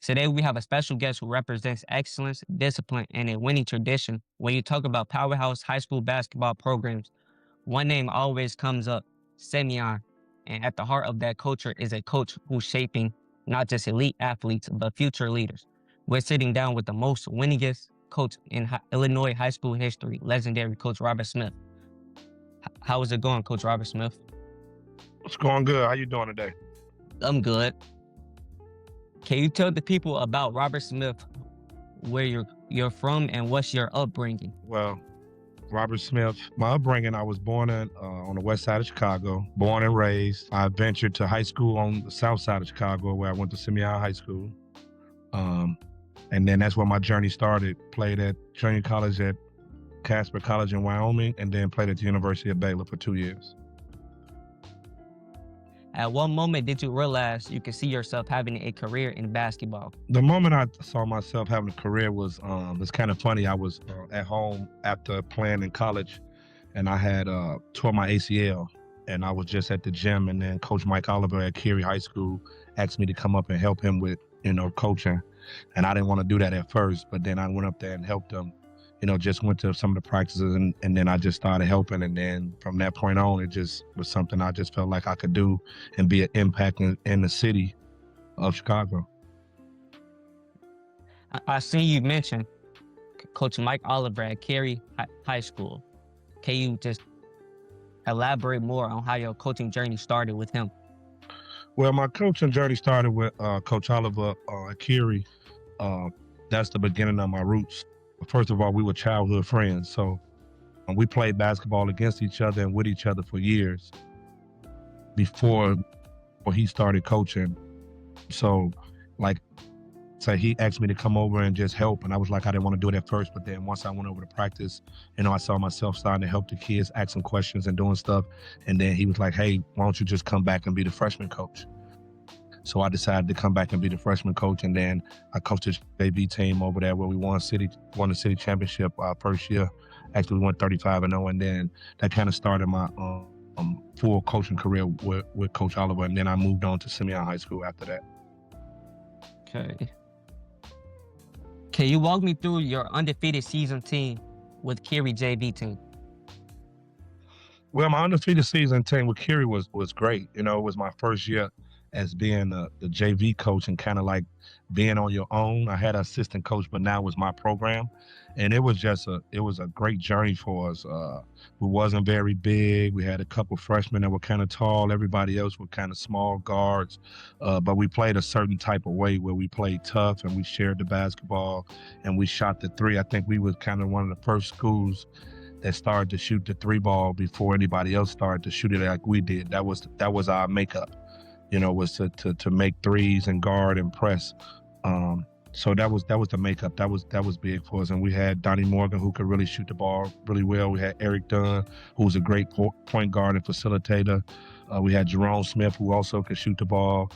Today, we have a special guest who represents excellence, discipline, and a winning tradition. When you talk about powerhouse high school basketball programs, one name always comes up, Simeon. And at the heart of that culture is a coach who's shaping not just elite athletes, but future leaders. We're sitting down with the most winningest coach in Illinois high school history, legendary Coach Robert Smith. How is it going, Coach Robert Smith? It's going good. How you doing today? I'm good. Can you tell the people about Robert Smith, where you're from, and what's your upbringing? Well, Robert Smith, my upbringing, I was born on the west side of Chicago, born and raised. I ventured to high school on the south side of Chicago, where I went to Simeon High School. And then that's where my journey started. Played at junior college at Casper College in Wyoming, and then played at the University of Baylor for 2 years. At what moment did you realize you could see yourself having a career in basketball? The moment I saw myself having a career was, it's kind of funny. I was at home after playing in college, and I had tore my ACL, and I was just at the gym, and then Coach Mike Oliver at Cary High School asked me to come up and help him with, coaching. And I didn't want to do that at first, but then I went up there and helped him, just went to some of the practices, and then I just started helping. And then from that point on, it just was something I just felt like I could do and be an impact in the city of Chicago. I seen you mention Coach Mike Oliver at Cary High School. Can you just elaborate more on how your coaching journey started with him? Well, my coaching journey started with Coach Oliver at Cary. That's the beginning of my roots. First of all, we were childhood friends, so we played basketball against each other and with each other for years before he started coaching. So, he asked me to come over and just help, and I was like, I didn't want to do it at first, but then once I went over to practice, I saw myself starting to help the kids, asking questions and doing stuff, and then he was like, hey, why don't you just come back and be the freshman coach? So I decided to come back and be the freshman coach, and then I coached the JV team over there where we won the city championship our first year. Actually, we went 35-0, and then that kind of started my full coaching career with Coach Oliver, and then I moved on to Simeon High School after that. Okay. Can you walk me through your undefeated season team with Cary JV team? Well, my undefeated season team with Cary was great. It was my first year as being the JV coach and kind of like being on your own. I had an assistant coach, but now it was my program. And it was a great journey for us. We wasn't very big. We had a couple freshmen that were kind of tall. Everybody else were kind of small guards. But we played a certain type of way where we played tough and we shared the basketball and we shot the three. I think we was kind of one of the first schools that started to shoot the three ball before anybody else started to shoot it like we did. That was our makeup. Was to make threes and guard and press. So that was the makeup. That was big for us. And we had Donnie Morgan, who could really shoot the ball really well. We had Eric Dunn, who was a great point guard and facilitator. We had Jerome Smith, who also could shoot the ball.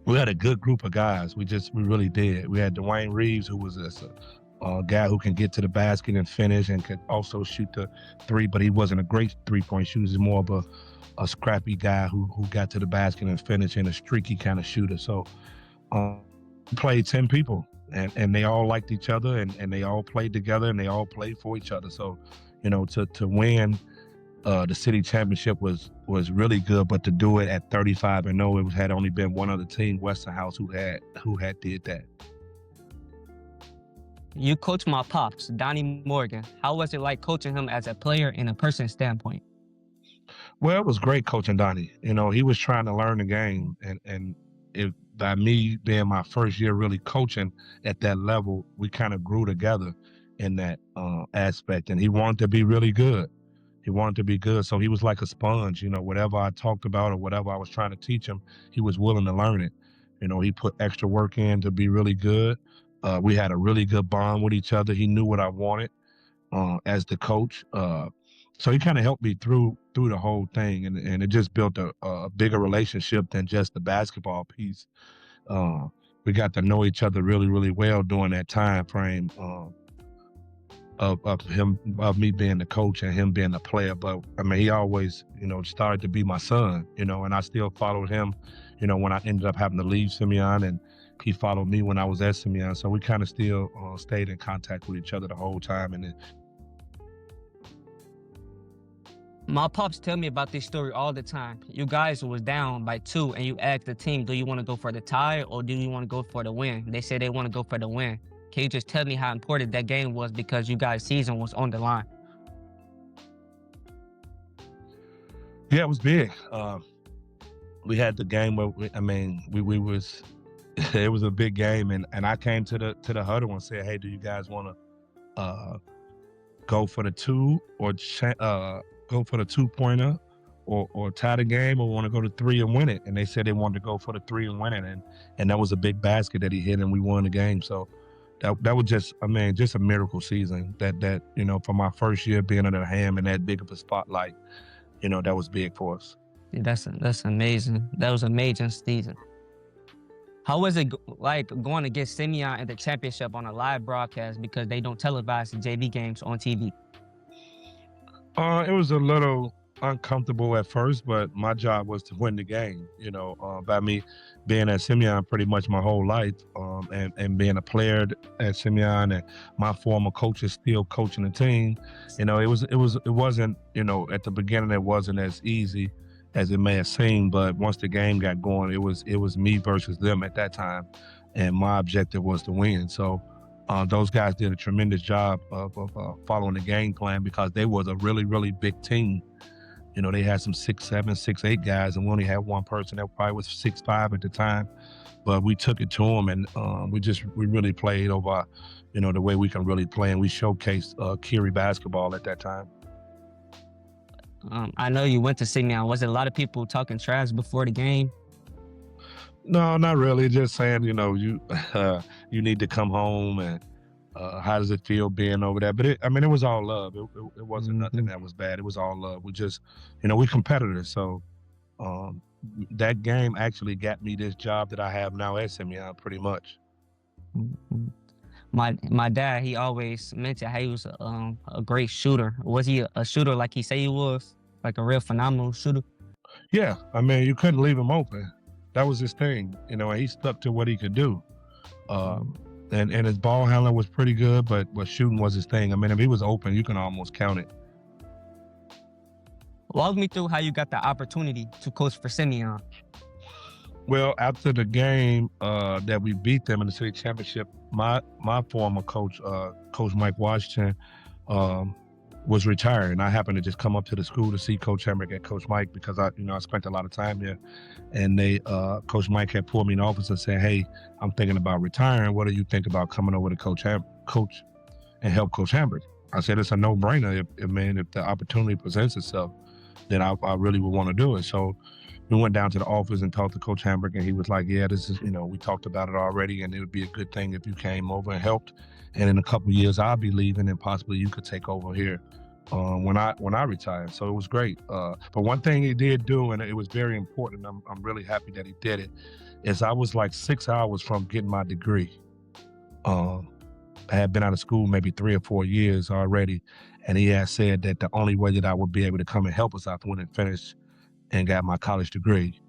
We had a good group of guys. We really did. We had Dwayne Reeves, who was a guy who can get to the basket and finish and could also shoot the three, but he wasn't a great three-point shooter. He was more of a scrappy guy who got to the basket and finished, and a streaky kind of shooter. So we played 10 people, and they all liked each other, and they all played together, and they all played for each other. So, to win the city championship was really good, but to do it at 35-0, it had only been one other team, Westerhouse, who had did that. You coached my pops, Donnie Morgan. How was it like coaching him as a player and a person standpoint? Well, it was great coaching Donnie. He was trying to learn the game, and by me being my first year really coaching at that level, we kind of grew together in that aspect. And he wanted to be really good. So he was like a sponge. Whatever I talked about or whatever I was trying to teach him, he was willing to learn it. He put extra work in to be really good. We had a really good bond with each other. He knew what I wanted as the coach. So he kind of helped me through the whole thing, and it just built a bigger relationship than just the basketball piece. We got to know each other really, really well during that time frame of me being the coach and him being the player. But I mean, he always, started to be my son, and I still followed him, when I ended up having to leave Simeon, he followed me when I was at Simeon. So we kind of still stayed in contact with each other the whole time. And then, My pops tell me about this story all the time. You guys was down by 2 and you asked the team, do you want to go for the tie or do you want to go for the win? They said they want to go for the win. Can you just tell me how important that game was because you guys' season was on the line? yeah, it was big. We had the game where we was it was a big game, and I came to the huddle and said, hey, do you guys want to go for the two or go for the 2-pointer or tie the game, or want to go to 3 and win it? And they said they wanted to go for the 3 and win it, and that was a big basket that he hit, and we won the game. So that was just just a miracle season. That for my first year being under the Ham and that big of a spotlight, that was big for us. Yeah, that's amazing. That was an amazing season. How was it like going against Simeon in the championship on a live broadcast because they don't televise the JV games on TV? It was a little uncomfortable at first, but my job was to win the game. By me being at Simeon pretty much my whole life, and being a player at Simeon, and my former coaches still coaching the team. It wasn't at the beginning it wasn't as easy as it may have seemed, but once the game got going, it was me versus them at that time, and my objective was to win. So those guys did a tremendous job of following the game plan because they was a really, really big team. They had some 6'7", 6'8" guys, and we only had one person that probably was 6'5" at the time. But we took it to them, and we really played over, the way we can really play, and we showcased Curie basketball at that time. I know you went to Simeon. Was it a lot of people talking trash before the game? No, not really. Just saying, you you need to come home, and how does it feel being over there? But it was all love. It wasn't nothing that was bad. It was all love. We just, we competitors. So that game actually got me this job that I have now at Simeon, pretty much. Mhm. My dad, he always mentioned how he was a great shooter. Was he a shooter like he say he was, like a real phenomenal shooter? Yeah, you couldn't leave him open. That was his thing, and he stuck to what he could do. And his ball handling was pretty good, but shooting was his thing. If he was open, you can almost count it. Walk me through how you got the opportunity to coach for Simeon. Well, after the game that we beat them in the city championship, my former coach, Coach Mike Washington, was retiring. I happened to just come up to the school to see Coach Hambrick and Coach Mike because I spent a lot of time there. And Coach Mike had pulled me in the office and said, "Hey, I'm thinking about retiring. What do you think about coming over to coach and help Coach Hambrick?" I said, "It's a no-brainer. If the opportunity presents itself, then I really would want to do it." So we went down to the office and talked to Coach Hambrick, and he was like, "Yeah, this is, we talked about it already, and it would be a good thing if you came over and helped. And in a couple of years, I'll be leaving, and possibly you could take over here when I retire." So it was great. But one thing he did do, and it was very important, I'm really happy that he did it, is I was like 6 hours from getting my degree. I had been out of school maybe 3 or 4 years already, and he had said that the only way that I would be able to come and help us after when I finished and got my college degree.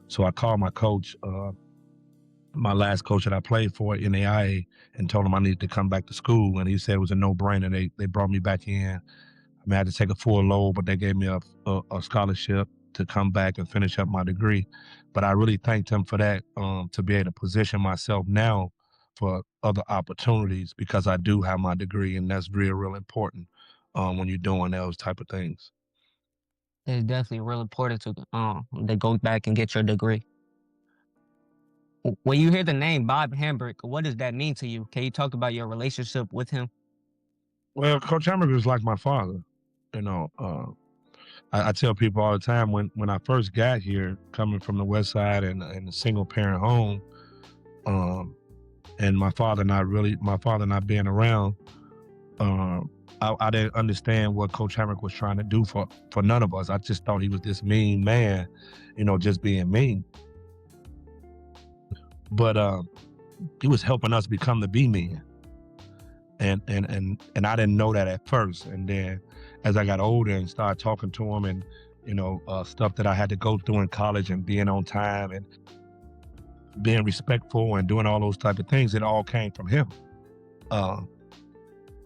So I called my coach, my last coach that I played for at NAIA, and told him I needed to come back to school. And he said it was a no-brainer. They brought me back in. I had to take a full load, but they gave me a scholarship to come back and finish up my degree. But I really thanked him for that, to be able to position myself now for other opportunities because I do have my degree, and that's real, real important when you're doing those type of things. It's definitely real important to go back and get your degree. When you hear the name Bob Hambrick, what does that mean to you? Can you talk about your relationship with him? Well, Coach Hambrick was like my father. I tell people all the time when I first got here, coming from the West Side and a single parent home, and my father not being around, I didn't understand what Coach Hambrick was trying to do for none of us. I just thought he was this mean man, just being mean. But he was helping us become the B men. And I didn't know that at first. And then as I got older and started talking to him and, stuff that I had to go through in college and being on time and being respectful and doing all those type of things, it all came from him, uh,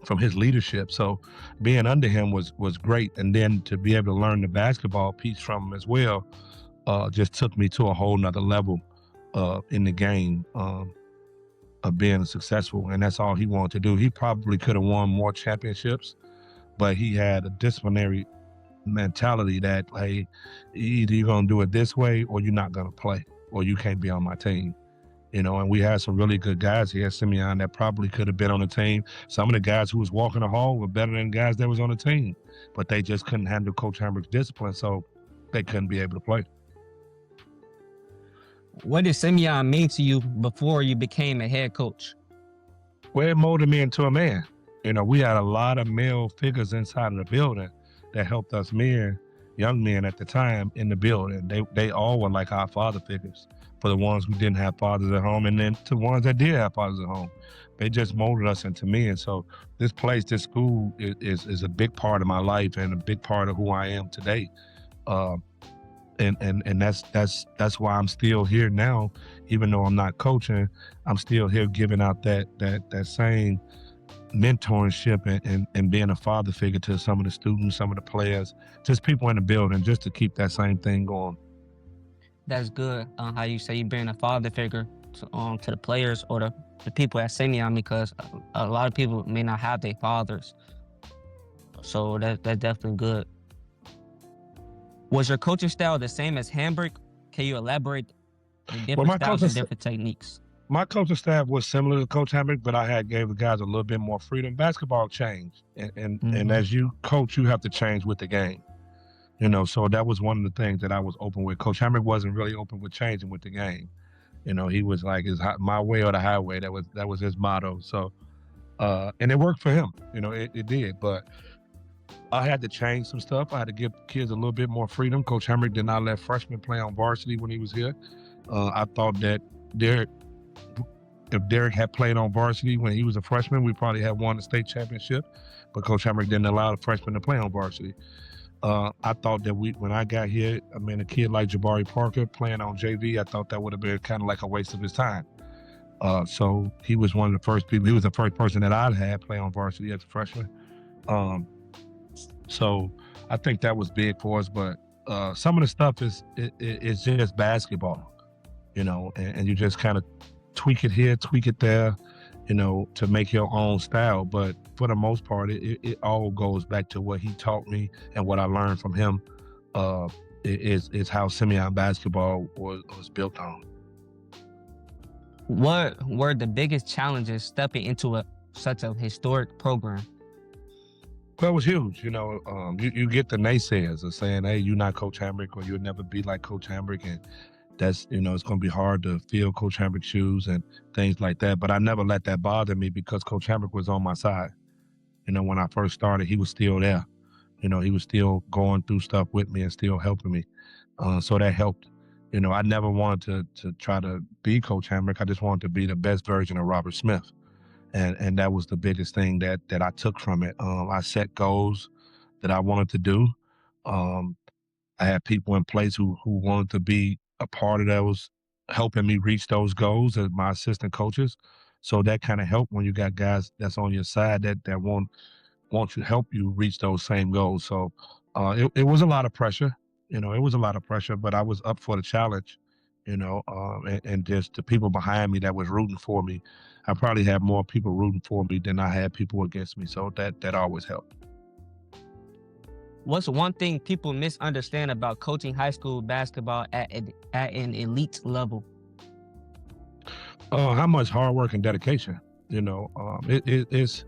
from his leadership. So being under him was great. And then to be able to learn the basketball piece from him as well, just took me to a whole nother level in the game of being successful. And that's all he wanted to do. He probably could have won more championships, but he had a disciplinary mentality that, hey, either you're gonna do it this way or you're not gonna play, or you can't be on my team. And we had some really good guys here at Simeon that probably could have been on the team. Some of the guys who was walking the hall were better than guys that was on the team, but they just couldn't handle Coach Hambrick's discipline, so they couldn't be able to play. What did Simeon mean to you before you became a head coach? Well, it molded me into a man. We had a lot of male figures inside of the building that helped us young men at the time in the building. They all were like our father figures for the ones who didn't have fathers at home, and then to the ones that did have fathers at home. They just molded us into men. So this place, this school is a big part of my life and a big part of who I am today. And that's why I'm still here now, even though I'm not coaching. I'm still here giving out that same mentorship and being a father figure to some of the students, some of the players, just people in the building, just to keep that same thing going. That's good. How you say you being a father figure to the players or the people at Simeon, because a lot of people may not have their fathers. So that's definitely good. Was your coaching style the same as Hambrick? Can you elaborate the different styles and different techniques? My coaching staff was similar to Coach Hambrick, but I gave the guys a little bit more freedom. Basketball changed, and as you coach, you have to change with the game. So that was one of the things that I was open with. Coach Hambrick wasn't really open with changing with the game. He was like, "It's my way or the highway." That was his motto. So, and it worked for him. It did. But I had to change some stuff. I had to give kids a little bit more freedom. Coach Hambrick did not let freshmen play on varsity when he was here. I thought that if Derek had played on varsity when he was a freshman, we probably had won the state championship. But Coach Hambrick didn't allow the freshmen to play on varsity. I thought that when I got here, a kid like Jabari Parker playing on JV, I thought that would have been kind of like a waste of his time. So he was one of the first people. He was the first person that I'd had play on varsity as a freshman. So I think that was big for us. But some of the stuff is just basketball, and you just kind of tweak it here, tweak it there, to make your own style. But for the most part, it all goes back to what he taught me and what I learned from him. Is how Simeon basketball was built on. What were the biggest challenges stepping into such a historic program? Well, it was huge. You get the naysayers of saying, "Hey, you're not Coach Hambrick, or you'll never be like Coach Hambrick," and that's, it's going to be hard to fill Coach Hambrick's shoes and things like that. But I never let that bother me because Coach Hambrick was on my side. When I first started, he was still there. He was still going through stuff with me and still helping me. So that helped. I never wanted to try to be Coach Hambrick. I just wanted to be the best version of Robert Smith. And that was the biggest thing that I took from it. I set goals that I wanted to do. I had people in place who wanted to be a part of those, helping me reach those goals as my assistant coaches. So that kind of helped when you got guys that's on your side that want to help you reach those same goals. So it was a lot of pressure. It was a lot of pressure, but I was up for the challenge. And just the people behind me that was rooting for me. I probably had more people rooting for me than I had people against me. So that always helped. What's one thing people misunderstand about coaching high school basketball at an elite level? How much hard work and dedication. It's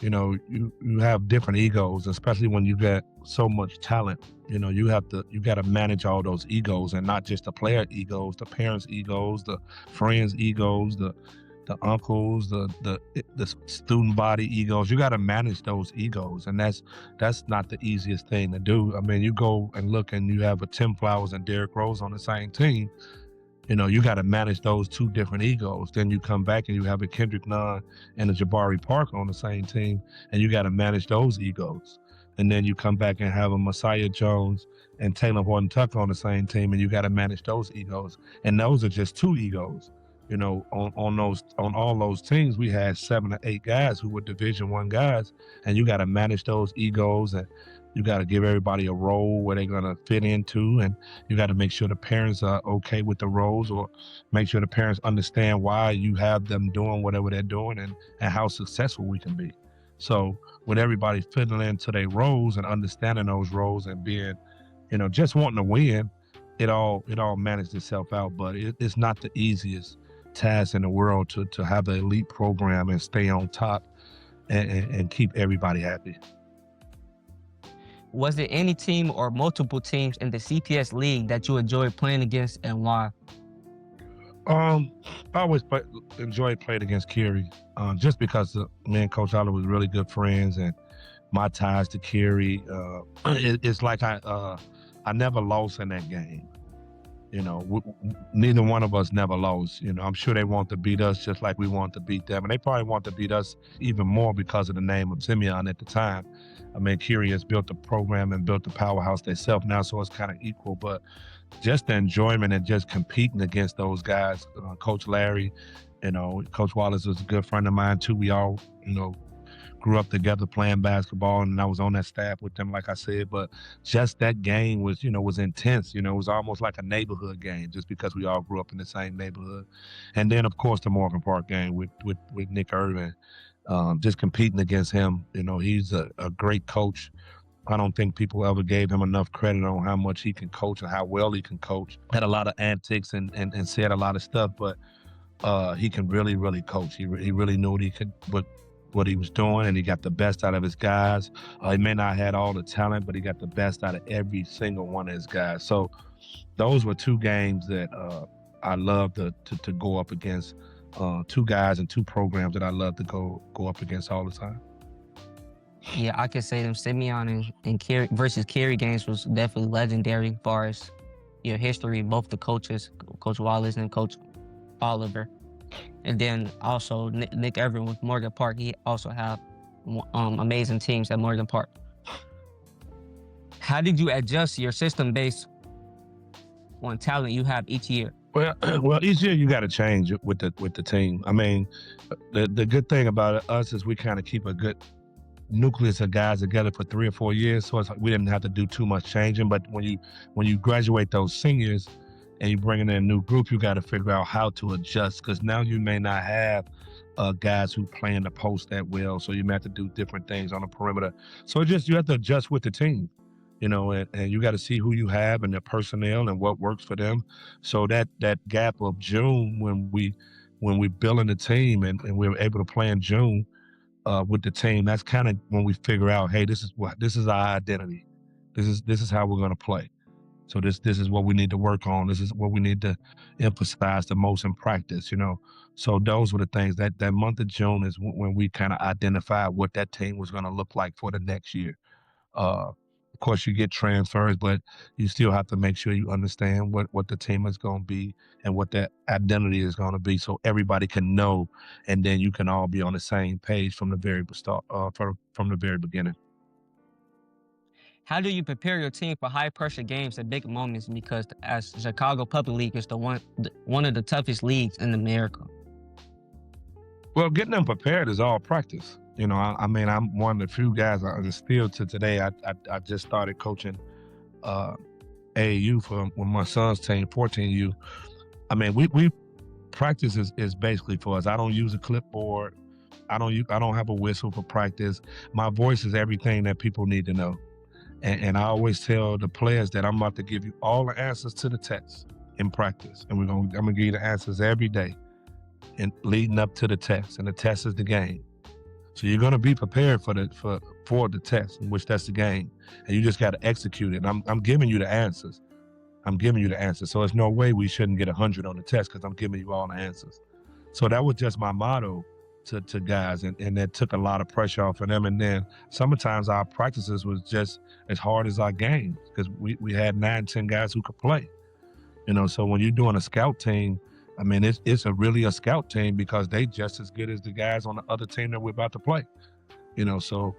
you have different egos, especially when you get so much talent. You got to manage all those egos, and not just the player egos, the parents' egos, the friends' egos, the uncles, the student body egos. You got to manage those egos, and that's not the easiest thing to do. You go and look, and you have a Tim Flowers and Derrick Rose on the same team. You got to manage those two different egos. Then you come back and you have a Kendrick Nunn and a Jabari Parker on the same team, and you got to manage those egos. and then you come back and have a Messiah Jones and Taylor Horton Tucker on the same team, and you got to manage those egos. And those are just two egos. On all those teams, we had 7 or 8 guys who were Division I guys, and you got to manage those egos, and you got to give everybody a role where they're gonna fit into, and you got to make sure the parents are okay with the roles, or make sure the parents understand why you have them doing whatever they're doing, and how successful we can be. So with everybody fitting into their roles and understanding those roles and being, just wanting to win, it all managed itself out. But it's not the easiest task in the world to have an elite program and stay on top and keep everybody happy. Was there any team or multiple teams in the CPS league that you enjoyed playing against, and why? I always enjoyed playing against Kerry, just because me and Coach Oliver was really good friends, and my ties to Kerry. It's like I never lost in that game. Neither one of us never lost. I'm sure they want to beat us just like we want to beat them, and they probably want to beat us even more because of the name of Simeon at the time. I mean, Curie has built the program and built the powerhouse themselves now, so it's kind of equal. But just the enjoyment and just competing against those guys, Coach Larry, Coach Wallace was a good friend of mine too. We all, grew up together playing basketball, and I was on that staff with them, like I said. But just that game was intense. It was almost like a neighborhood game, just because we all grew up in the same neighborhood. And then, of course, the Morgan Park game with Nick Irvin, just competing against him. He's a great coach. I don't think people ever gave him enough credit on how much he can coach and how well he can coach. Had a lot of antics and said a lot of stuff, but he can really, really coach. He really knew what he was doing, and he got the best out of his guys. He may not have had all the talent, but he got the best out of every single one of his guys. So those were 2 games that I loved to go up against, 2 guys and 2 programs that I love to go up against all the time. Yeah, I could say them Simeon and Kerry versus Kerry games was definitely legendary as far as your history, both the coaches, Coach Wallace and Coach Oliver. And then also Nick Irvin with Morgan Park. He also have amazing teams at Morgan Park. How did you adjust your system based on talent you have each year? Well, each year you got to change it with the team. I mean, the good thing about us is we kind of keep a good nucleus of guys together for 3 or 4 years, so it's like we didn't have to do too much changing. But when you graduate those seniors and you bring in a new group, you got to figure out how to adjust, because now you may not have guys who play in the post that well, so you may have to do different things on the perimeter. So you have to adjust with the team, and you got to see who you have and the personnel and what works for them. So that gap of June when we building the team and we were able to play in June with the team, that's kind of when we figure out, hey, this is our identity. This is how we're going to play. So this is what we need to work on. This is what we need to emphasize the most in practice, So those were the things that month of June is when we kind of identified what that team was going to look like for the next year. Of course, you get transfers, but you still have to make sure you understand what the team is going to be and what that identity is going to be, so everybody can know, and then you can all be on the same page from the very start, from the very beginning. How do you prepare your team for high pressure games and big moments? Because as Chicago Public League is one of the toughest leagues in America. Well, getting them prepared is all practice. I mean, I'm one of the few guys, and still to today, I just started coaching AAU for my son's team, 14U. I mean, we practice is basically for us. I don't use a clipboard. I don't have a whistle for practice. My voice is everything that people need to know. And I always tell the players that I'm about to give you all the answers to the test in practice. And I'm gonna give you the answers every day and leading up to the test. And the test is the game. So you're gonna be prepared for the test, in which that's the game. And you just gotta execute it. And I'm giving you the answers. So there's no way we shouldn't get 100 on the test, because I'm giving you all the answers. So that was just my motto to guys, and that took a lot of pressure off of them. And then sometimes our practices was just as hard as our games, because we had 9, 10 guys who could play. So when you're doing a scout team, I mean, it's really a scout team, because they just as good as the guys on the other team that we're about to play. So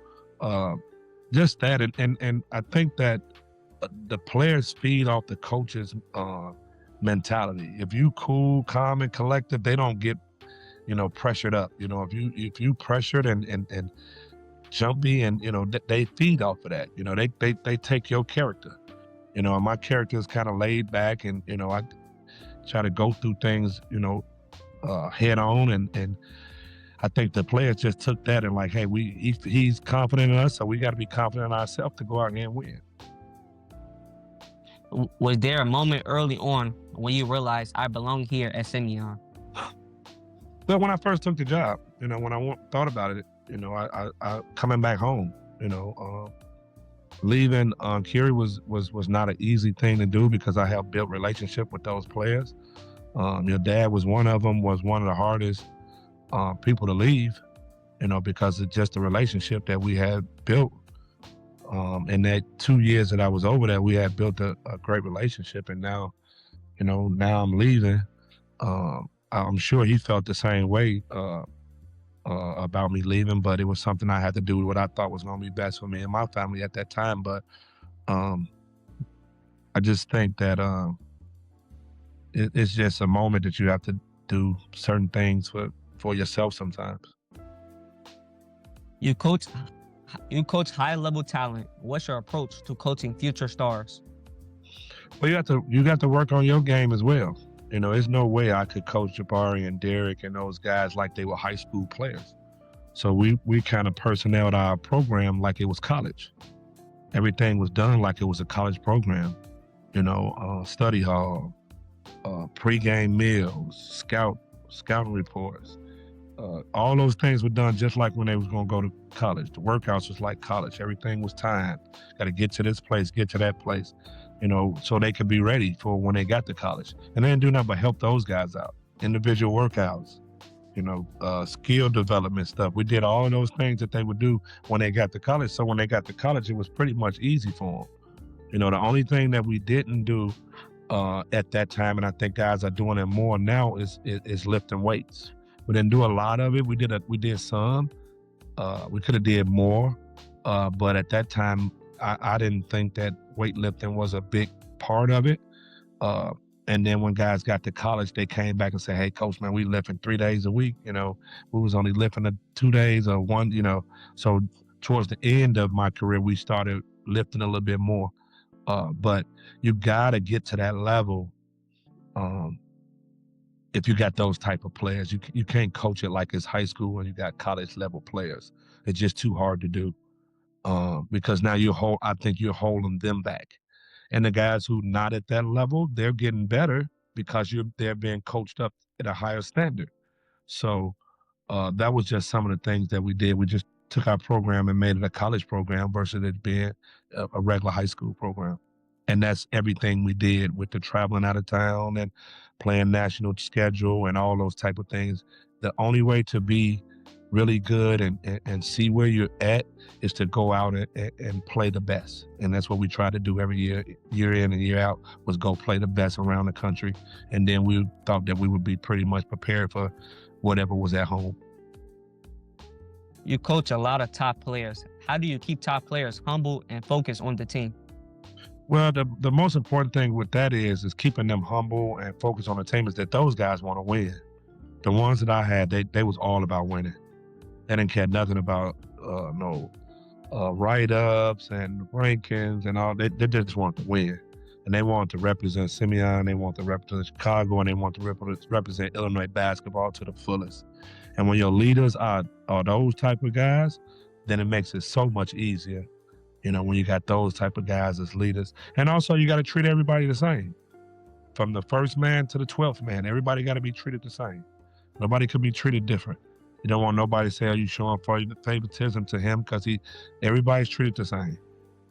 just that, and I think that the players feed off the coaches' mentality. If you cool, calm, and collected, they don't get pressured up. If you pressured and jumpy, and they feed off of that. They take your character. And my character is kind of laid back, and I try to go through things head on, and I think the players just took that and like, hey, he's confident in us, so we got to be confident in ourselves to go out and win. Was there a moment early on when you realized I belong here at Simeon? But when I first took the job, when I thought about it, I coming back home, leaving Curie was not an easy thing to do because I have built relationship with those players. Your dad was one of them, was one of the hardest people to leave, because it's just the relationship that we had built. In that 2 years that I was over there, we had built a great relationship, and now I'm leaving. I'm sure he felt the same way about me leaving, but it was something I had to do what I thought was going to be best for me and my family at that time. But um, I just think that it's just a moment that you have to do certain things for yourself sometimes. You coach you coach high level talent. What's your approach to coaching future stars? But you got to work on your game as well. There's no way I could coach Jabari and Derek and those guys like they were high school players. So we kind of personneled our program like it was college. Everything was done like it was a college program. Study hall, pregame meals, scouting reports. All those things were done just like when they was going to go to college. The workouts was like college. Everything was timed. Got to get to this place, get to that place, so they could be ready for when they got to college. And they didn't do nothing but help those guys out. Individual workouts, skill development stuff. We did all of those things that they would do when they got to college. So when they got to college, it was pretty much easy for them. The only thing that we didn't do at that time, and I think guys are doing it more now, is lifting weights. We didn't do a lot of it. We did some. We could have did more, but at that time, I didn't think that weightlifting was a big part of it. And then when guys got to college, they came back and said, "Hey, coach, man, we lifting 3 days a week. We was only lifting 2 days or one. So towards the end of my career, we started lifting a little bit more. But you gotta get to that level. Um, if you got those type of players, you can't coach it like it's high school when you got college level players. It's just too hard to do. Because now I think you're holding them back. And the guys who not at that level, they're getting better because they're being coached up at a higher standard. So that was just some of the things that we did. We just took our program and made it a college program versus it being a regular high school program. And that's everything we did with the traveling out of town and playing national schedule and all those type of things. The only way to be really good and see where you're at is to go out and play the best. And that's what we try to do every year in and year out, was go play the best around the country. And then we thought that we would be pretty much prepared for whatever was at home. You coach a lot of top players. How do you keep top players humble and focused on the team? Well, the most important thing with that is keeping them humble and focused on the team, is that those guys want to win. The ones that I had, they was all about winning. They didn't care nothing about no write-ups and rankings and all. They just wanted to win. And they wanted to represent Simeon, they wanted to represent Chicago, and they wanted to represent Illinois basketball to the fullest. And when your leaders are those type of guys, then it makes it so much easier, when you got those type of guys as leaders. And also, you got to treat everybody the same. From the first man to the 12th man, everybody got to be treated the same. Nobody could be treated different. You don't want nobody to say, "Oh, you showing favoritism to him," because everybody's treated the same.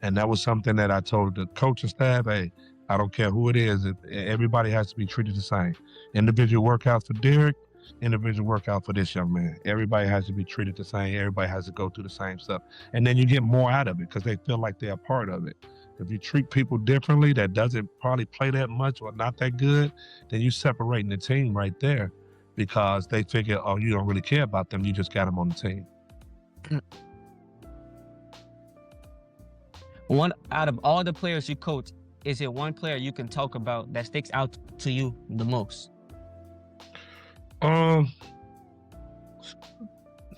And that was something that I told the coaching staff, "Hey, I don't care who it is. Everybody has to be treated the same. Individual workout for Derek, individual workout for this young man. Everybody has to be treated the same. Everybody has to go through the same stuff." And then you get more out of it because they feel like they're a part of it. If you treat people differently that doesn't probably play that much or not that good, then you separating the team right there, because they figure, oh, you don't really care about them. You just got them on the team. One out of all the players you coach, is it one player you can talk about that sticks out to you the most? Um,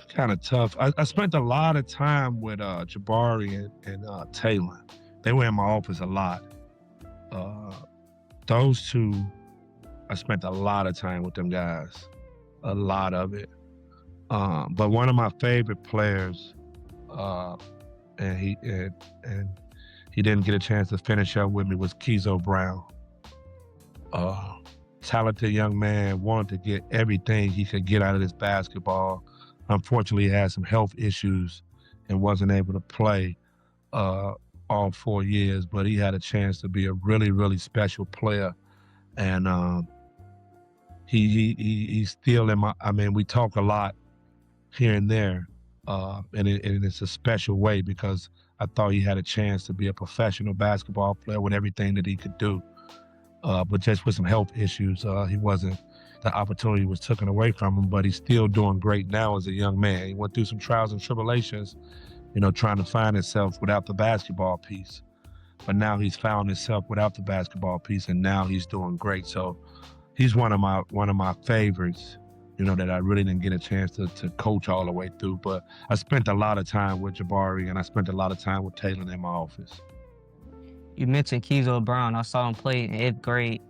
kind of tough. I spent a lot of time with Jabari and Taylor. They were in my office a lot. Uh, those two, I spent a lot of time with them guys, a lot of it. But one of my favorite players, uh, and he didn't get a chance to finish up with me, was Keezo Brown. Uh, Talented young man, wanted to get everything he could get out of this basketball. Unfortunately, he had some health issues and wasn't able to play uh, all 4 years, but he had a chance to be a really, really special player. And he's still in my, I mean, we talk a lot here and there, and it's a special way because I thought he had a chance to be a professional basketball player with everything that he could do. But just with some health issues, he wasn't, the opportunity was taken away from him, but he's still doing great now as a young man. He went through some trials and tribulations, trying to find himself without the basketball piece. But now he's found himself without the basketball piece, and now he's doing great. So he's one of my favorites, that I really didn't get a chance to coach all the way through. But I spent a lot of time with Jabari, and I spent a lot of time with Taylor in my office. You mentioned Keezo Brown. I saw him play in 8th grade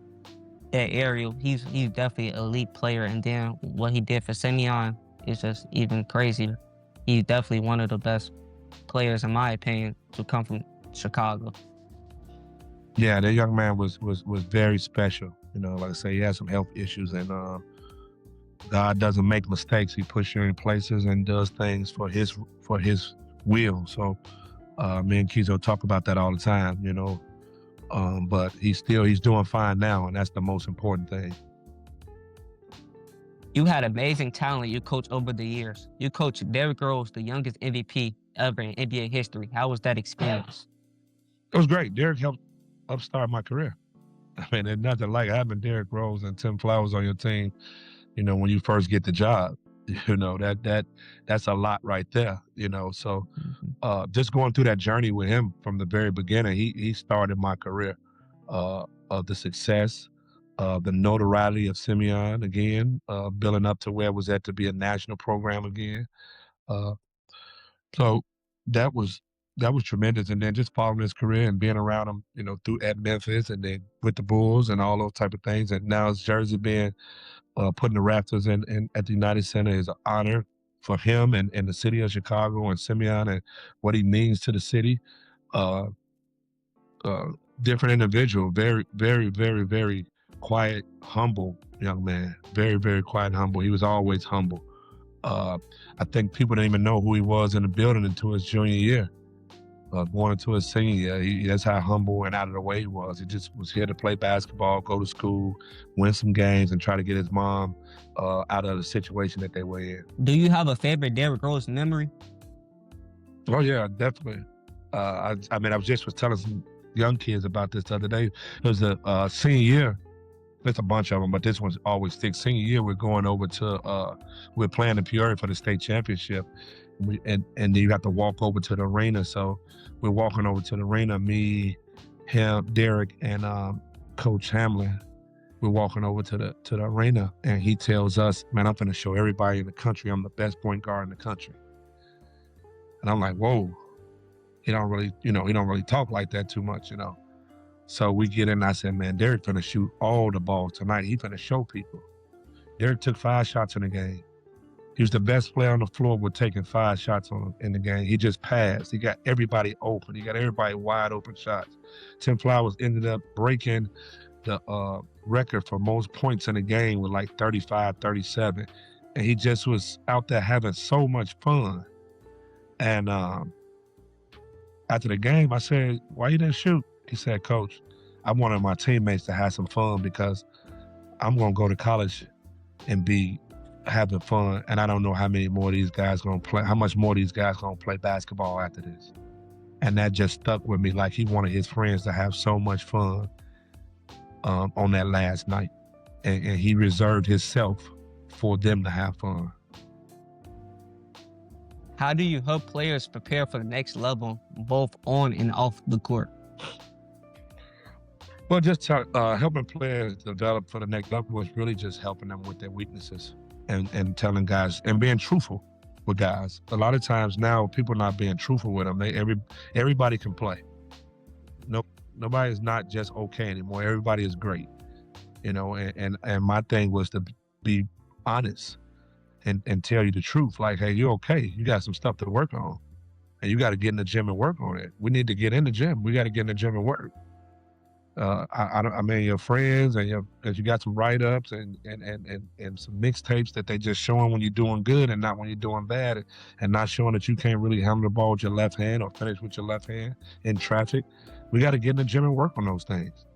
at Ariel. He's definitely an elite player. And then what he did for Simeon is just even crazier. He's definitely one of the best players, in my opinion, to come from Chicago. Yeah, that young man was very special. Like I say, he had some health issues, and God doesn't make mistakes. He puts you in places and does things for his will. So me and Keezo talk about that all the time, but he's doing fine now, and that's the most important thing. You had amazing talent you coached over the years. You coached Derrick Rose, the youngest MVP ever in NBA history. How was that experience? It was great. Derrick helped upstart my career. I mean, there's nothing like having Derrick Rose and Tim Flowers on your team, when you first get the job. That's a lot right there, So just going through that journey with him from the very beginning, he started my career of the success, the notoriety of Simeon again, building up to where it was at to be a national program again. Uh, so that was tremendous. And then just following his career and being around him, through at Memphis and then with the Bulls and all those type of things. And now his jersey being putting the Raptors in at the United Center is an honor for him and the city of Chicago and Simeon and what he means to the city. Uh, Different individual, very, very, very, very quiet, humble young man. Very, very quiet and humble. He was always humble. I think people didn't even know who he was in the building until his junior year. Going into his senior year, that's how humble and out of the way he was. He just was here to play basketball, go to school, win some games, and try to get his mom out of the situation that they were in. Do you have a favorite Derrick Rose memory? Oh yeah, definitely. I was just telling some young kids about this the other day. It was a senior year. There's a bunch of them, but this one always sticks. Senior year, we're going over to we're playing in Peoria for the state championship. And you have to walk over to the arena. So we're walking over to the arena, me, him, Derrick, and Coach Hamlin. We're walking over to the arena, and he tells us, "Man, I'm going to show everybody in the country I'm the best point guard in the country." And I'm like, "Whoa!" He don't really talk like that too much, So we get in. And I said, "Man, Derrick going to shoot all the balls tonight. He's going to show people." Derrick took 5 shots in the game. He was the best player on the floor with taking 5 shots in the game. He just passed. He got everybody open. He got everybody wide open shots. Tim Flowers ended up breaking the record for most points in the game with like 35, 37. And he just was out there having so much fun. And after the game, I said, "Why you didn't shoot?" He said, "Coach, I wanted my teammates to have some fun because I'm going to go to college and be having fun, and I don't know how many more of these guys gonna play, how much more these guys gonna play basketball after this." And that just stuck with me. Like he wanted his friends to have so much fun on that last night, and he reserved himself for them to have fun. How do you help players prepare for the next level, both on and off the court? Well, just helping players develop for the next level was really just helping them with their weaknesses and telling guys and being truthful with guys. A lot of times now, people not being truthful with them. Everybody can play. No, nobody is not just okay anymore. Everybody is great, And my thing was to be honest and tell you the truth. Like, hey, you're okay. You got some stuff to work on, and you got to get in the gym and work on it. We need to get in the gym. We got to get in the gym and work. I mean, your friends and because you got some write-ups and some mixtapes that they just showing when you're doing good and not when you're doing bad, and not showing that you can't really handle the ball with your left hand or finish with your left hand in traffic. We got to get in the gym and work on those things,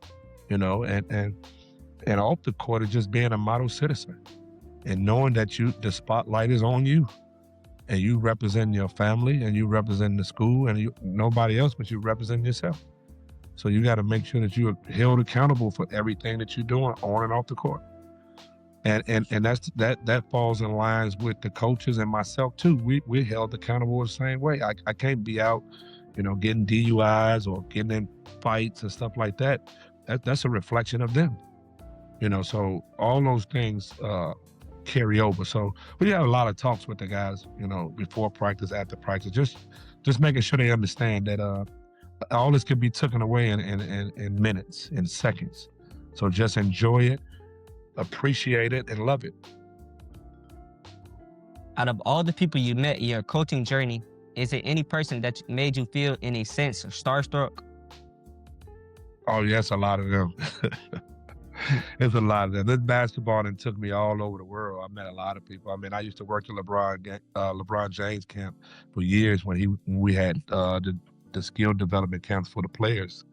and off the court is just being a model citizen and knowing that the spotlight is on you and you represent your family and you represent the school and nobody else, but you represent yourself. So you got to make sure that you are held accountable for everything that you're doing on and off the court. And that falls in lines with the coaches and myself too. We're held accountable the same way. I can't be out, getting DUIs or getting in fights and stuff like that. That's a reflection of them. So all those things carry over. So we have a lot of talks with the guys, before practice, after practice, just making sure they understand that all this can be taken away in minutes, in seconds. So just enjoy it, appreciate it, and love it. Out of all the people you met in your coaching journey, is there any person that made you feel, in a sense, starstruck? Oh, yes, a lot of them. It's a lot of them. This basketball and took me all over the world. I met a lot of people. I mean, I used to work at LeBron James camp for years when we had the skill development camps for the players,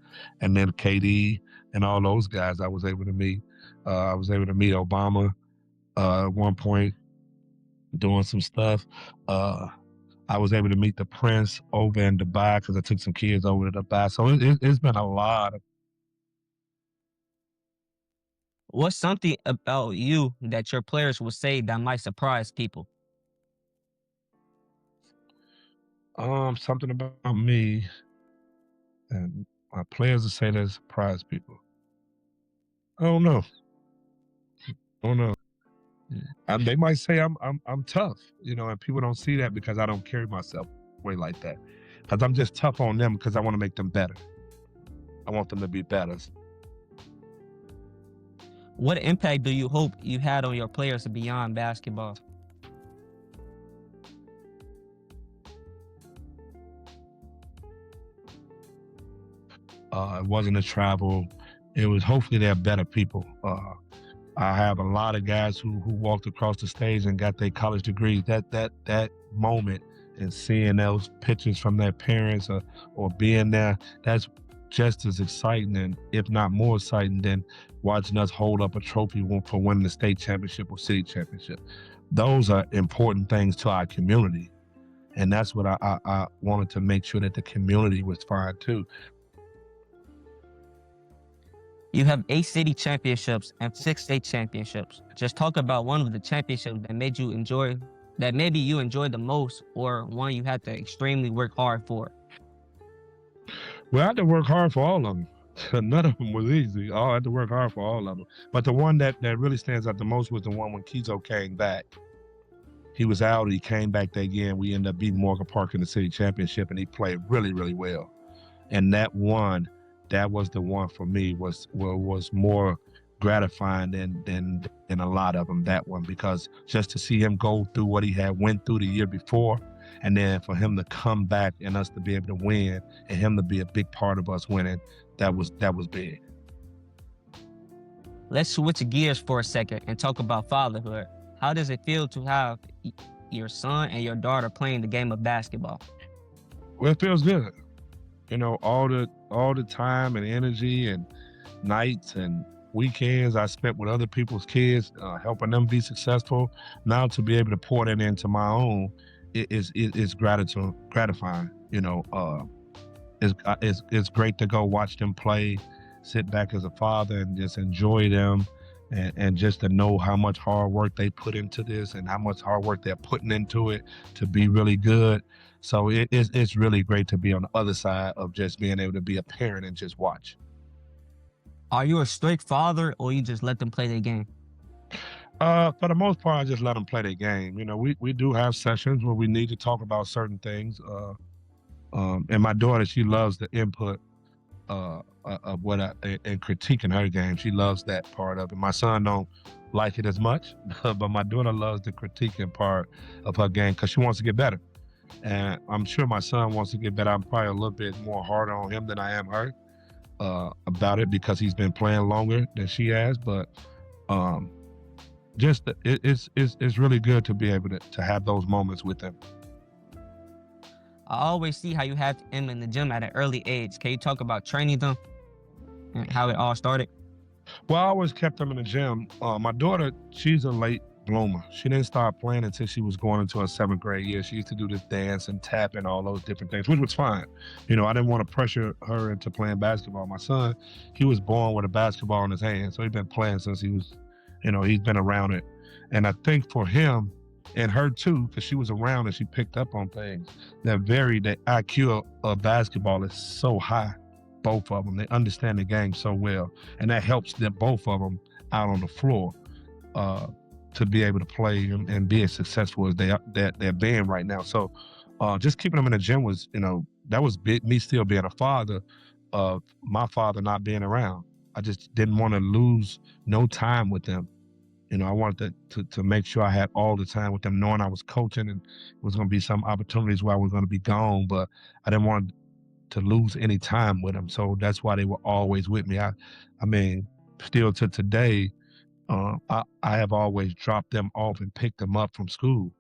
and then KD and all those guys I was able to meet. I was able to meet Obama at one point doing some stuff. I was able to meet the Prince over in Dubai because I took some kids over to Dubai. So it's been a lot of. What's something about you that your players will say that might surprise people? Something about me and my players will say that surprise people. I don't know. They might say I'm tough, and people don't see that because I don't carry myself way like that. Because I'm just tough on them because I want to make them better. I want them to be better. What impact do you hope you had on your players beyond basketball? It wasn't a travel. It was hopefully they're better people. I have a lot of guys who walked across the stage and got their college degrees. That moment and seeing those pictures from their parents or being there, that's just as exciting, and if not more exciting than watching us hold up a trophy for winning the state championship or city championship. Those are important things to our community. And that's what I wanted to make sure that the community was fine too. You have 8 city championships and 6 state championships. Just talk about one of the championships that maybe you enjoyed the most, or one you had to extremely work hard for. Well, I had to work hard for all of them. None of them was easy. I had to work hard for all of them. But the one that really stands out the most was the one when Kizo came back. He was out, he came back that year, and we ended up beating Morgan Park in the city championship, and he played really, really well. And that was the one for me was more gratifying than a lot of them, that one, because just to see him go through what he had went through the year before, and then for him to come back and us to be able to win and him to be a big part of us winning, that was big. Let's switch gears for a second and talk about fatherhood. How does it feel to have your son and your daughter playing the game of basketball? Well, it feels good. All the time and energy and nights and weekends I spent with other people's kids, helping them be successful. Now to be able to pour that into my own, it's gratifying. It's great to go watch them play, sit back as a father and just enjoy them and just to know how much hard work they put into this and how much hard work they're putting into it to be really good. So it's really great to be on the other side of just being able to be a parent and just watch. Are you a strict father or you just let them play their game? For the most part, I just let them play their game. You know, we do have sessions where we need to talk about certain things. And my daughter, she loves the input of what and critiquing her game. She loves that part of it. My son don't like it as much, but my daughter loves the critiquing part of her game because she wants to get better. And I'm sure my son wants to get better. I'm probably a little bit more harder on him than I am her about it because he's been playing longer than she has. But um, it's really good to be able to have those moments with them. I always see how you have them in the gym at an early age. Can you talk about training them and how it all started? Well, I always kept them in the gym. My daughter, she's a late bloomer. She didn't start playing until she was going into her 7th grade year. She used to do this dance and tap and all those different things, which was fine. You know, I didn't want to pressure her into playing basketball. My son, he was born with a basketball in his hand, so he's been playing since he was, he's been around it. And I think for him and her too, because she was around and she picked up on things, the IQ of basketball is so high. Both of them, they understand the game so well, and that helps them both of them out on the floor uh, to be able to play and be as successful as they're being right now. So just keeping them in the gym was, that was big, me still being a father of my father not being around. I just didn't want to lose no time with them. I wanted to make sure I had all the time with them, knowing I was coaching and it was going to be some opportunities where I was going to be gone, but I didn't want to lose any time with them. So that's why they were always with me. I mean, still to today, I have always dropped them off and picked them up from school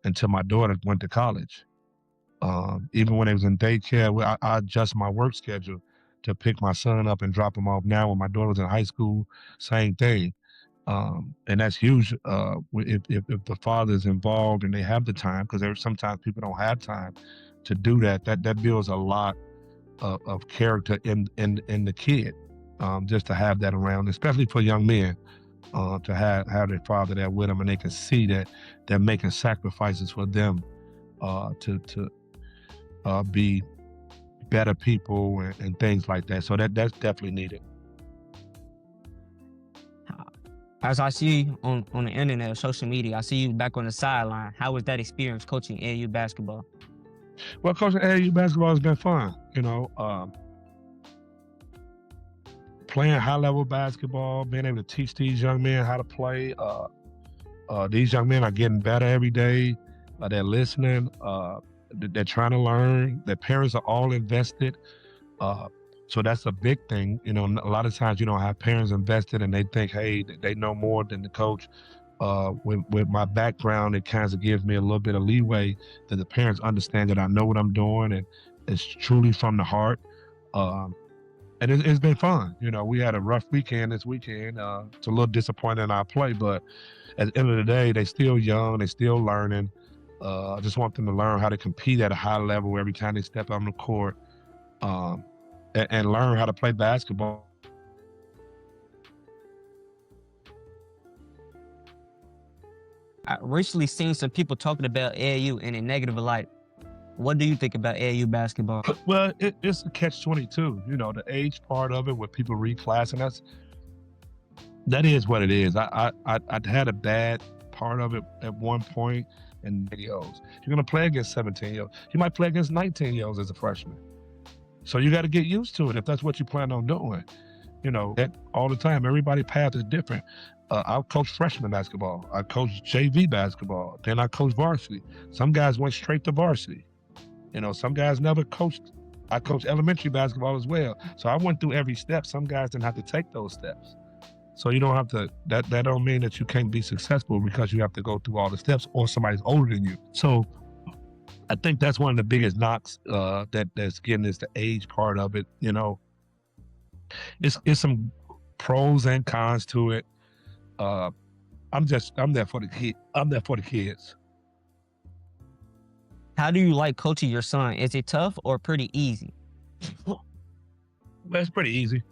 until my daughter went to college. Even when they was in daycare, I adjust my work schedule to pick my son up and drop him off. Now when my daughter was in high school, same thing. And that's huge if the father is involved and they have the time, because there's sometimes people don't have time to do that. That builds a lot of character in the kid, just to have that around, especially for young men, to have their father there with them, and they can see that they're making sacrifices for them to be better people and things like that. So that's definitely needed. As I see on the internet or social media, I see you back on the sideline. How was that experience coaching AAU basketball? Well, coaching AAU basketball has been fun. Playing high level basketball, being able to teach these young men how to play. These young men are getting better every day. They're listening. They're trying to learn. Their parents are all invested. So that's a big thing. A lot of times you don't have parents invested and they think, hey, they know more than the coach. With my background, it kind of gives me a little bit of leeway that the parents understand that I know what I'm doing and it's truly from the heart. And it's been fun. We had a rough weekend this weekend. It's a little disappointing in our play, but at the end of the day, they still young, they still learning. I just want them to learn how to compete at a high level every time they step on the court, and learn how to play basketball. I recently seen some people talking about AAU in a negative light. What do you think about AAU basketball? Well, it's a catch-22. The age part of it, where people reclassing us. That is what it is. I had a bad part of it at one point. And videos, you're gonna play against 17-year-olds. You might play against 19-year-olds as a freshman. So you got to get used to it if that's what you plan on doing. That all the time. Everybody's path is different. I coach freshman basketball. I coach JV basketball. Then I coach varsity. Some guys went straight to varsity. Some guys never coached. I coach elementary basketball as well. So I went through every step. Some guys didn't have to take those steps. So you don't have to, that don't mean that you can't be successful because you have to go through all the steps or somebody's older than you. So I think that's one of the biggest knocks that's getting is the age part of it. It's some pros and cons to it. I'm there for the kid. I'm there for the kids. How do you like coaching your son? Is it tough or pretty easy? Well, it's pretty easy.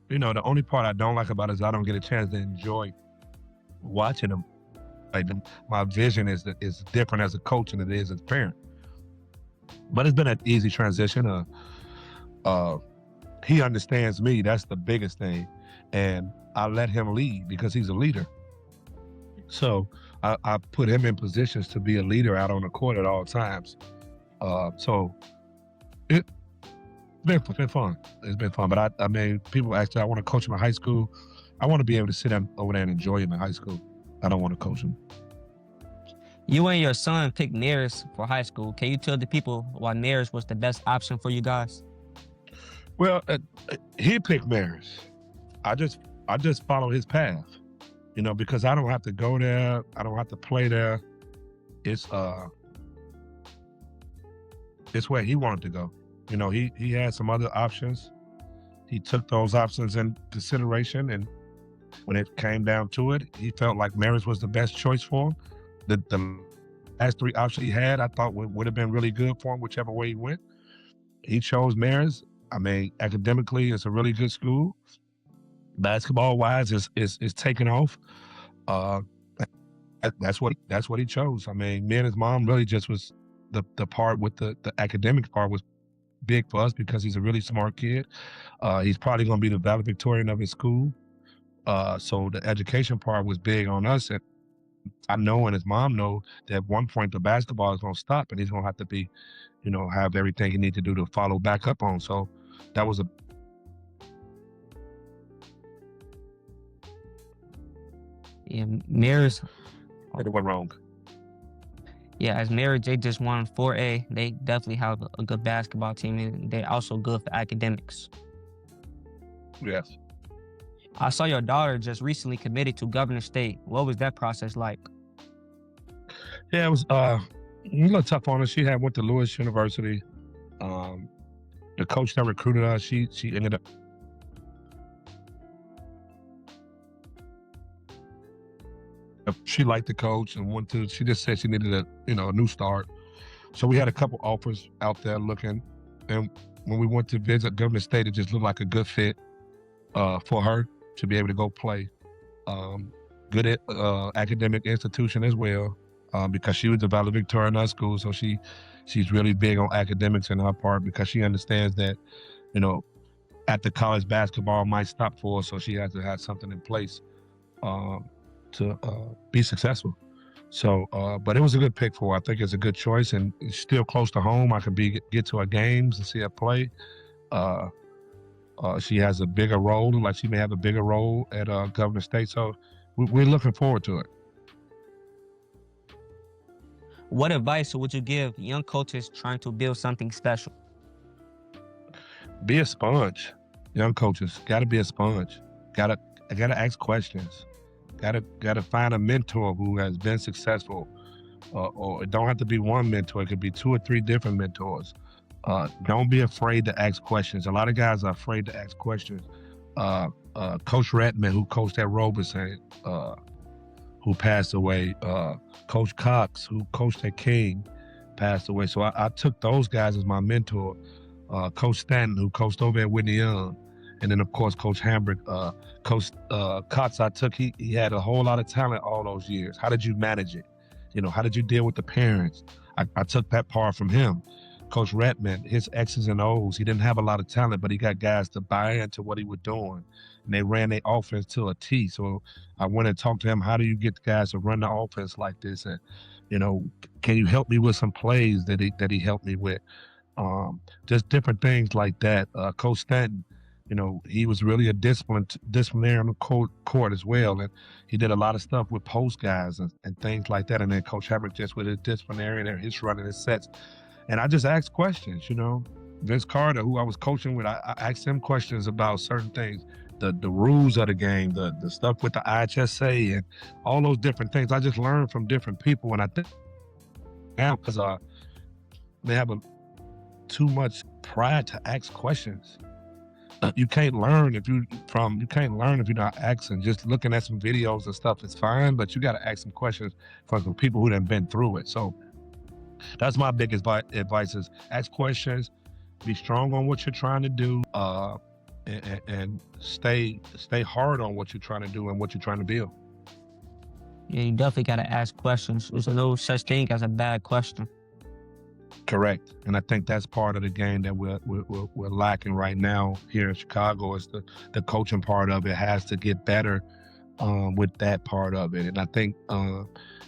The only part I don't like about it is I don't get a chance to enjoy watching them. My vision is different as a coach than it is as a parent. But it's been an easy transition. Uh, he understands me. That's the biggest thing, and I let him lead because he's a leader. So I put him in positions to be a leader out on the court at all times. So it's been fun. It's been fun. But I mean, people actually, I want to coach him in high school. I want to be able to sit down over there and enjoy him in high school. I don't want to coach him. You and your son picked Marist for high school. Can you tell the people why Marist was the best option for you guys? Well, he picked Marist. I just follow his path, because I don't have to go there. I don't have to play there. It's it's where he wanted to go. He had some other options. He took those options in consideration, and when it came down to it, he felt like Marist was the best choice for him. The last three options he had, I thought would have been really good for him, whichever way he went. He chose Marist. I mean, academically, it's a really good school. Basketball wise, is taking off. Uh, that's what he chose. I mean, me and his mom really just was the part with the academic part was big for us because he's a really smart kid. He's probably going to be the valedictorian of his school. So the education part was big on us, and I know and his mom know that at one point the basketball is going to stop, and he's going to have to be, have everything he needs to do to follow back up on. So that was Yeah, Marist. it went wrong. Yeah, as Marist, they just won 4A. They definitely have a good basketball team, and they're also good for academics. Yes. I saw your daughter just recently committed to Governor State. What was that process like? Yeah, it was a little tough on her. She had went to Lewis University. The coach that recruited her, she ended up. She liked the coach and went to. She just said she needed a new start. So we had a couple offers out there looking, and when we went to visit Governor State, it just looked like a good fit for her to be able to go play. Good academic institution as well, because she was the valedictorian in our school, so she's really big on academics in her part because she understands that, after college basketball might stop for her, so she has to have something in place to be successful. So, but it was a good pick for her. I think it's a good choice, and it's still close to home. I could get to her games and see her play. She has a bigger role, like she may have a bigger role at Governor State. So we're looking forward to it. What advice would you give young coaches trying to build something special? Be a sponge. Young coaches got to be a sponge. Gotta ask questions. Gotta find a mentor who has been successful, or it don't have to be one mentor. It could be two or three different mentors. Don't be afraid to ask questions. A lot of guys are afraid to ask questions. Coach Redman, who coached at Robeson, who passed away. Coach Cox, who coached at King, passed away. So I took those guys as my mentor. Coach Stanton, who coached over at Whitney Young. And then, of course, Coach Hambrick. Coach Cox, I took, he had a whole lot of talent all those years. How did you manage it? How did you deal with the parents? I took that part from him. Coach Redman, his X's and O's, he didn't have a lot of talent, but he got guys to buy into what he was doing. And they ran their offense to a T. So I went and talked to him, how do you get the guys to run the offense like this? And, can you help me with some plays that he helped me with? Just different things like that. Coach Stanton, he was really a disciplinarian on the court as well. And he did a lot of stuff with post guys and things like that. And then Coach Hambrick just with his disciplinarian and his running his sets. And I just asked questions, Vince Carter, who I was coaching with, I asked him questions about certain things, the rules of the game, the stuff with the IHSA and all those different things. I just learned from different people. And I think now, because they have too much pride to ask questions. You can't learn if you're not asking. Just looking at some videos and stuff is fine, but you got to ask some questions from some people who have been through it. So that's my biggest advice is ask questions, be strong on what you're trying to do, and stay hard on what you're trying to do and what you're trying to build. Yeah, you definitely got to ask questions. There's no such thing as a bad question. Correct. And I think that's part of the game that we're lacking right now here in Chicago is the coaching part of it has to get better with that part of it. And I think,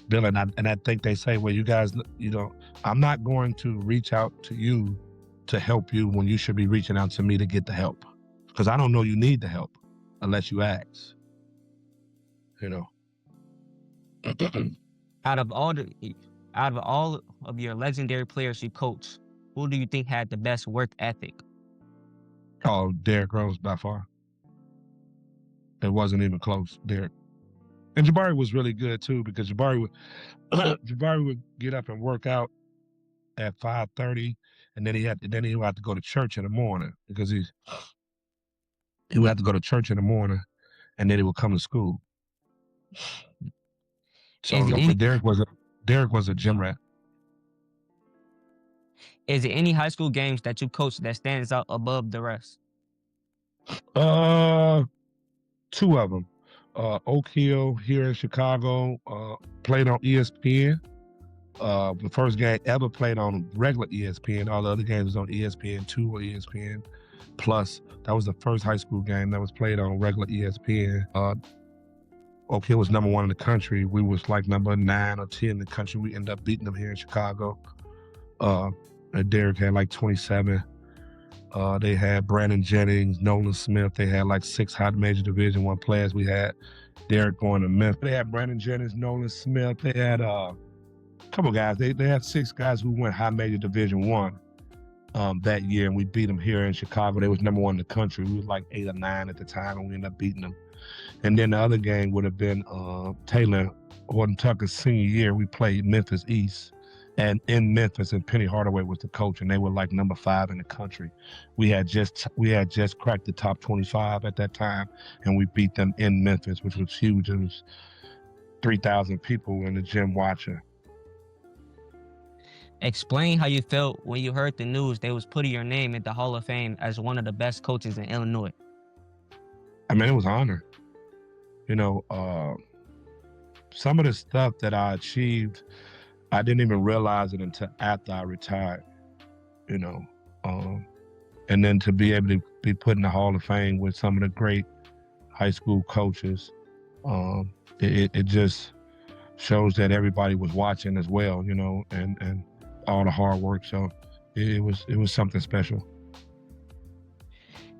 Bill, and I think they say, well, you guys, I'm not going to reach out to you to help you when you should be reaching out to me to get the help. Because I don't know you need the help unless you ask. Out of all of your legendary players you coach, who do you think had the best work ethic? Oh, Derrick Rose by far. It wasn't even close, Derrick. And Jabari was really good too because Jabari would get up and work out at 5:30, and then he would have to go to church in the morning because he would have to go to church in the morning, and then he would come to school. So Derrick was a gym rat. Is there any high school games that you coached that stands out above the rest? Two of them. Oak Hill here in Chicago, played on ESPN. The first game ever played on regular ESPN. All the other games was on ESPN2 or ESPN Plus. That was the first high school game that was played on regular ESPN. Oak Hill was #1 in the country. We was like number 9 or 10 in the country. We ended up beating them here in Chicago. And Derrick had like 27. They had Brandon Jennings, Nolan Smith. They had like 6 high major Division I players. We had Derrick going to Memphis. They had Brandon Jennings, Nolan Smith. They had a couple guys. They had 6 guys who went high major Division I that year, and we beat them here in Chicago. They was #1 in the country. We was like 8 or 9 at the time, and we ended up beating them. And then the other game would have been Taylor Horton Tucker's senior year. We played Memphis East. And in Memphis, and Penny Hardaway was the coach, and they were like number 5 in the country. We had just cracked the top 25 at that time, and we beat them in Memphis, which was huge. It was 3,000 people in the gym watching. Explain how you felt when you heard the news they was putting your name in the Hall of Fame as one of the best coaches in Illinois. I mean, it was an honor. Some of the stuff that I achieved, I didn't even realize it until after I retired, and then to be able to be put in the Hall of Fame with some of the great high school coaches, it just shows that everybody was watching as well, and all the hard work. So it was something special.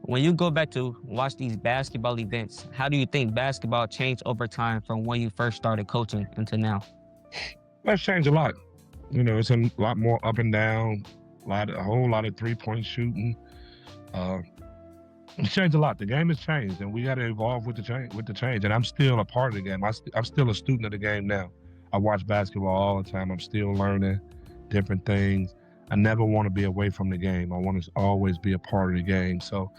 When you go back to watch these basketball events, how do you think basketball changed over time from when you first started coaching until now? That's changed a lot. It's a lot more up and down, a whole lot of 3-point shooting. It's changed a lot. The game has changed, and we got to evolve with the change. And I'm still a part of the game. I'm still a student of the game now. I watch basketball all the time. I'm still learning different things. I never want to be away from the game. I want to always be a part of the game. So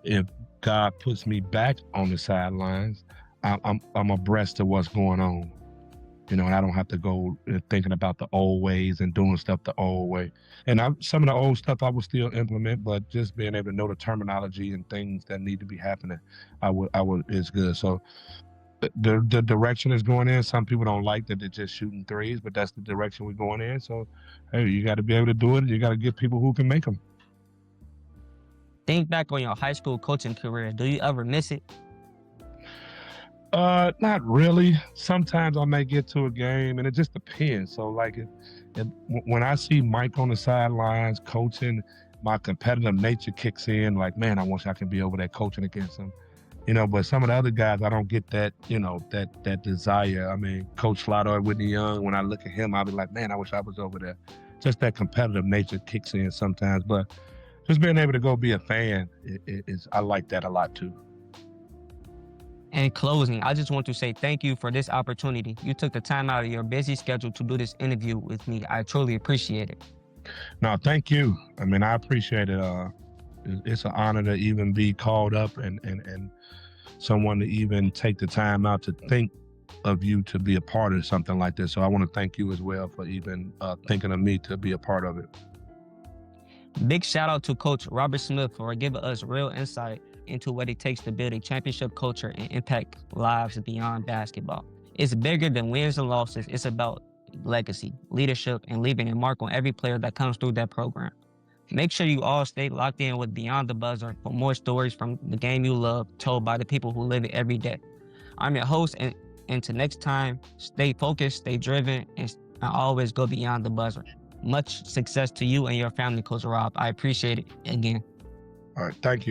if God puts me back on the sidelines, I'm abreast of what's going on. And I don't have to go thinking about the old ways and doing stuff the old way. And some of the old stuff I will still implement, but just being able to know the terminology and things that need to be happening, is good. So the direction is going in. Some people don't like that they're just shooting threes, but that's the direction we're going in. So, hey, you got to be able to do it. You got to get people who can make them. Think back on your high school coaching career. Do you ever miss it? Not really. Sometimes I may get to a game, and it just depends. So, like, when I see Mike on the sidelines coaching, my competitive nature kicks in. Like, man, I wish I could be over there coaching against him. But some of the other guys, I don't get that, that desire. I mean, Coach Flotto at Whitney Young, when I look at him, I'll be like, man, I wish I was over there. Just that competitive nature kicks in sometimes. But just being able to go be a fan, I like that a lot too. In closing, I just want to say thank you for this opportunity. You took the time out of your busy schedule to do this interview with me. I truly appreciate it. No, thank you. I mean, I appreciate it. It's an honor to even be called up and someone to even take the time out to think of you to be a part of something like this. So I want to thank you as well for even thinking of me to be a part of it. Big shout out to Coach Robert Smith for giving us real insight into what it takes to build a championship culture and impact lives beyond basketball. It's bigger than wins and losses. It's about legacy, leadership, and leaving a mark on every player that comes through that program. Make sure you all stay locked in with Beyond the Buzzer for more stories from the game you love, told by the people who live it every day. I'm your host, and until next time, stay focused, stay driven, and always go beyond the buzzer. Much success to you and your family, Coach Rob. I appreciate it again. All right, thank you.